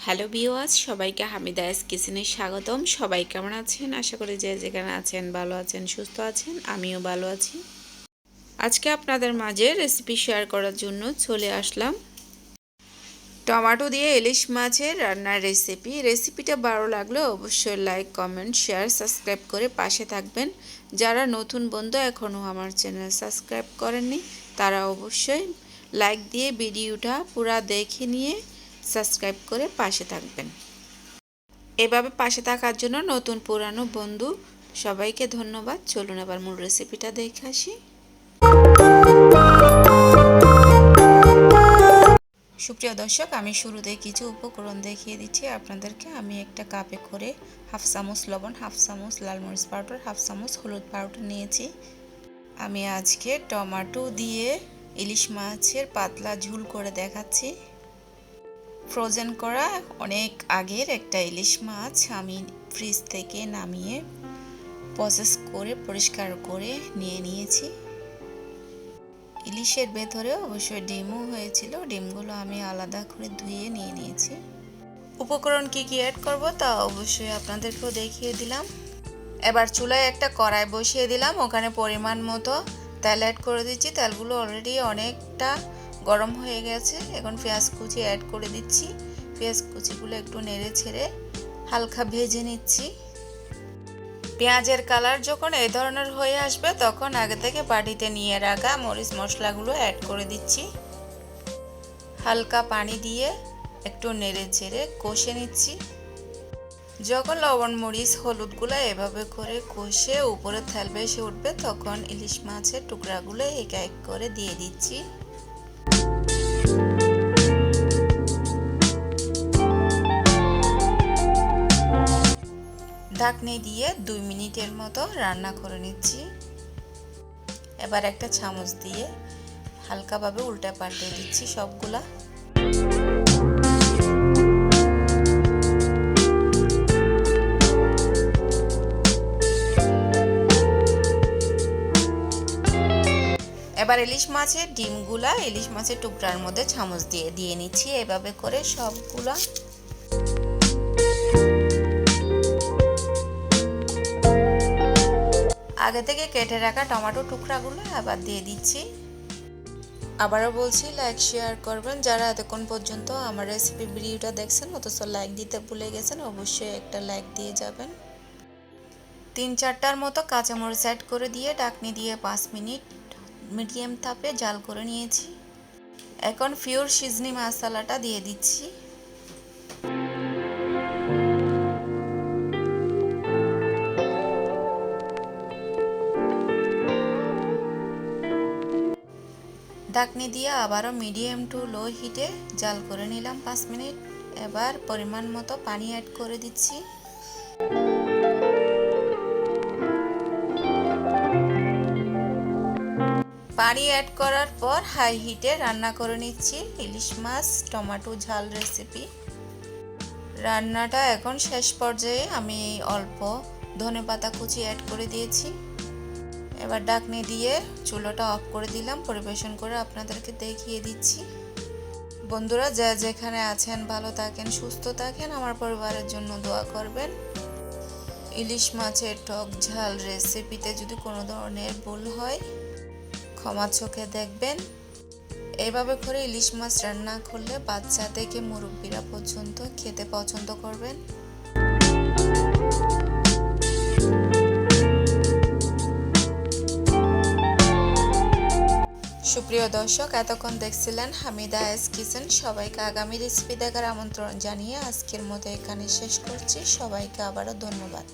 Hello viewers, সবাইকে হামিদাস কিচেনে স্বাগতম। সবাই কেমন আছেন? আশা করি যে যেখানে আছেন ভালো আছেন, সুস্থ আছেন। আমিও ভালো আছি। আজকে আপনাদের মাঝে রেসিপি শেয়ার করার জন্য চলে আসলাম টমেটো দিয়ে ইলিশ মাছের রান্নার রেসিপিটা ভালো লাগলে অবশ্যই লাইক, কমেন্ট, শেয়ার, সাবস্ক্রাইব করে পাশে থাকবেন। যারা নতুন বন্ধু এখনও আমার চ্যানেল সাবস্ক্রাইব করেননি তারা অবশ্যই লাইক দিয়ে ভিডিওটা পুরো দেখে নিয়ে সাবস্ক্রাইব করে পাশে থাকবেন। এভাবে পাশে থাকার জন্য নতুন পুরানো বন্ধু সবাইকে ধন্যবাদ। চলুন এবার মূল রেসিপিটা দেখে আসি। সুপ্রিয় দর্শক, আমি শুরুতে কিছু উপকরণ দেখিয়ে দিচ্ছি আপনাদেরকে। আমি একটা কাপে করে হাফ চামচ লবণ, হাফ চামচ লাল মরিচ পাউডার, হাফ চামচ হলুদ পাউডার নিয়েছি। আমি আজকে টমেটো দিয়ে ইলিশ মাছের পাতলা ঝোল করে দেখাচ্ছি। ফ্রোজেন করা অনেক আগের একটা ইলিশ মাছ আমি ফ্রিজ থেকে নামিয়ে প্রসেস করে পরিষ্কার করে নিয়ে নিয়েছি। ইলিশের ভেতরে অবশ্যই ডিমও হয়েছিল, ডিমগুলো আমি আলাদা করে ধুয়ে নিয়ে নিয়েছি। উপকরণ কি কি অ্যাড করব তা অবশ্যই আপনাদেরকেও দেখিয়ে দিলাম। এবার চুলায় একটা কড়াই বসিয়ে দিলাম, ওখানে পরিমাণ মতো তেল অ্যাড করে দিচ্ছি। তেলগুলো অলরেডি অনেকটা গরম হয়ে গেছে। এখন পেঁয়াজ কুচি অ্যাড করে দিচ্ছি। পেঁয়াজ কুচিগুলো একটু নেড়ে ছেড়ে হালকা ভেজে নিচ্ছি। পেঁয়াজের কালার যখন এই ধরনের হয়ে আসবে তখন আগে থেকে বাটিতে নিয়ে রাখা মরিচ মশলাগুলো অ্যাড করে দিচ্ছি। হালকা পানি দিয়ে একটু নেড়ে ছেড়ে কষে নিচ্ছি। যখন লবণ, মরিচ, হলুদগুলো এভাবে করে কষে উপরে তেল ভেসে উঠবে তখন ইলিশ মাছের টুকরাগুলো এক এক করে দিয়ে দিচ্ছি। ঢাকনি দিয়ে 2 মিনিটের মতো রান্না করে নিচ্ছি। এবার একটা চামচ দিয়ে হালকাভাবে উল্টে পাল্টে দিচ্ছি সবগুলা। এবার ইলিশ মাছের ডিমগুলা ইলিশ মাছের টুকরার মধ্যে চামচ দিয়ে দিয়ে নিচ্ছি। এভাবে করে সবগুলা আগে থেকে কেটে রাখা টমেটো টুকরাগুলো আবার দিয়ে দিচ্ছি। আবারও বলছি, লাইক শেয়ার করবেন। যারা এতক্ষণ পর্যন্ত আমার রেসিপি ভিডিওটা দেখছেন অথচ লাইক দিতে ভুলে গেছেন, অবশ্যই একটা লাইক দিয়ে যাবেন। 3-4টার মতো কাঁচামরিচ অ্যাড করে দিয়ে ঢাকনি দিয়ে 5 মিনিট মিডিয়াম তাপে জাল করে নিয়েছি। এখন পিওর সিজনি মশলাটা দিয়ে দিচ্ছি। ঢাকনি দিয়ে আবারও মিডিয়াম টু লো হিটে জাল করে নিলাম 5 মিনিট। এবার পরিমাণ মতো পানি অ্যাড করে দিচ্ছি। পানি অ্যাড করার পর হাই হিটে রান্না করে নিচ্ছি ইলিশ মাছ টমেটো ঝাল রেসিপি। রান্নাটা এখন শেষ পর্যায়ে আমি অল্প ধনেপাতা কুচি অ্যাড করে দিয়েছি। এবার ঢাকনি দিয়ে চুলাটা অফ করে দিলাম। পরিবেশন করে আপনাদেরকে দেখিয়ে দিচ্ছি। বন্ধুরা যা যেখানে আছেন ভালো থাকেন, সুস্থ থাকেন, আমার পরিবারের জন্য দোয়া করবেন। ইলিশ মাছের টক ঝাল রেসিপিতে যদি কোনো ধরনের ভুল হয় ক্ষমা চোখে দেখবেন। এইভাবে করে ইলিশ মাছ রান্না করলে বাচ্চা থেকে মুরব্বীরা পর্যন্ত খেতে পছন্দ করবেন। সুপ্রিয় দর্শক, এতক্ষণ দেখছিলেন হামিদাস কিচেন। সবাইকে আগামী রেসিপি দেখার আমন্ত্রণ জানিয়ে আজকের মতো এখানে শেষ করছি। সবাইকে আবারও ধন্যবাদ।